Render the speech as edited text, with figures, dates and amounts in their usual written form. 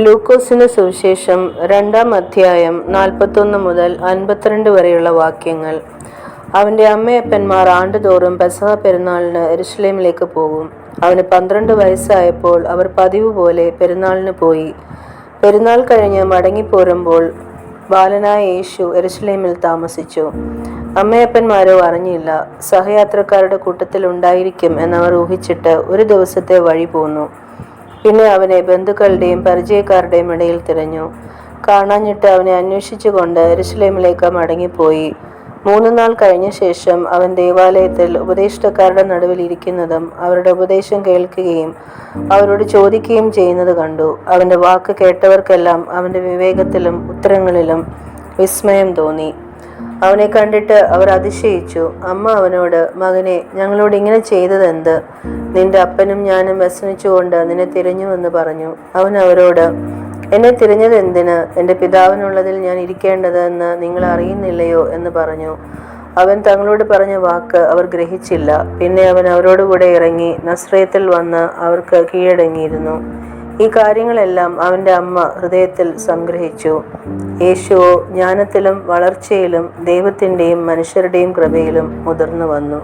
ലൂക്കോസിന്റെ സുവിശേഷം 2-ാം അധ്യായം 41 മുതൽ 52 വരെയുള്ള വാക്യങ്ങൾ. അവന്റെ അമ്മയപ്പന്മാർ ആണ്ടുതോറും പെസഹ പെരുന്നാളിന് യെരുശലേമിലേക്ക് പോകും. അവന് 12 വയസ്സായപ്പോൾ അവർ പതിവ് പോലെ പെരുന്നാളിന് പോയി. പെരുന്നാൾ കഴിഞ്ഞ് മടങ്ങിപ്പോരുമ്പോൾ ബാലനായ യേശു യെരുശലേമിൽ താമസിച്ചു. അമ്മയപ്പന്മാരോ അറിഞ്ഞില്ല. സഹയാത്രക്കാരുടെ കൂട്ടത്തിൽ ഉണ്ടായിരിക്കും എന്നവർ ഊഹിച്ചിട്ട് ഒരു ദിവസത്തെ വഴി പോന്നു. പിന്നെ അവനെ ബന്ധുക്കളുടെയും പരിചയക്കാരുടെയും ഇടയിൽ തിരഞ്ഞു. കാണാഞ്ഞിട്ട് അവനെ അന്വേഷിച്ചുകൊണ്ട് യെരുശലേമിലേക്ക് മടങ്ങിപ്പോയി. 3 നാൾ കഴിഞ്ഞ ശേഷം അവൻ ദേവാലയത്തിൽ ഉപദേഷ്ടാക്കളുടെ നടുവിൽ ഇരിക്കുന്നതും അവരുടെ ഉപദേശം കേൾക്കുകയും അവരോട് ചോദിക്കുകയും ചെയ്യുന്നത് കണ്ടു. അവന്റെ വാക്ക് കേട്ടവർക്കെല്ലാം അവന്റെ വിവേകത്തിലും ഉത്തരങ്ങളിലും വിസ്മയം തോന്നി. അവനെ കണ്ടിട്ട് അവർ അതിശയിച്ചു. അമ്മ അവനോട്, മകനെ, ഞങ്ങളോട് ഇങ്ങനെ ചെയ്തതെന്ത്? നിന്റെ അപ്പനും ഞാനും വ്യസനിച്ചുകൊണ്ട് നിന്നെ തിരഞ്ഞുവെന്ന് പറഞ്ഞു. അവൻ അവരോട്, എന്നെ തിരഞ്ഞത് എന്തിന്? എൻ്റെ പിതാവിനുള്ളതിൽ ഞാൻ ഇരിക്കേണ്ടതെന്ന് നിങ്ങൾ അറിയുന്നില്ലയോ എന്ന് പറഞ്ഞു. അവൻ തങ്ങളോട് പറഞ്ഞ വാക്ക് അവർ ഗ്രഹിച്ചില്ല. പിന്നെ അവൻ അവരോടുകൂടെ ഇറങ്ങി നസ്രയത്തിൽ വന്ന് അവർക്ക് കീഴടങ്ങിയിരുന്നു. ഈ കാര്യങ്ങളെല്ലാം അവൻ്റെ അമ്മ ഹൃദയത്തിൽ സംഗ്രഹിച്ചു. യേശുവോ ജ്ഞാനത്തിലും വളർച്ചയിലും ദൈവത്തിൻ്റെയും മനുഷ്യരുടെയും കൃപയിലും മുതിർന്നു വന്നു.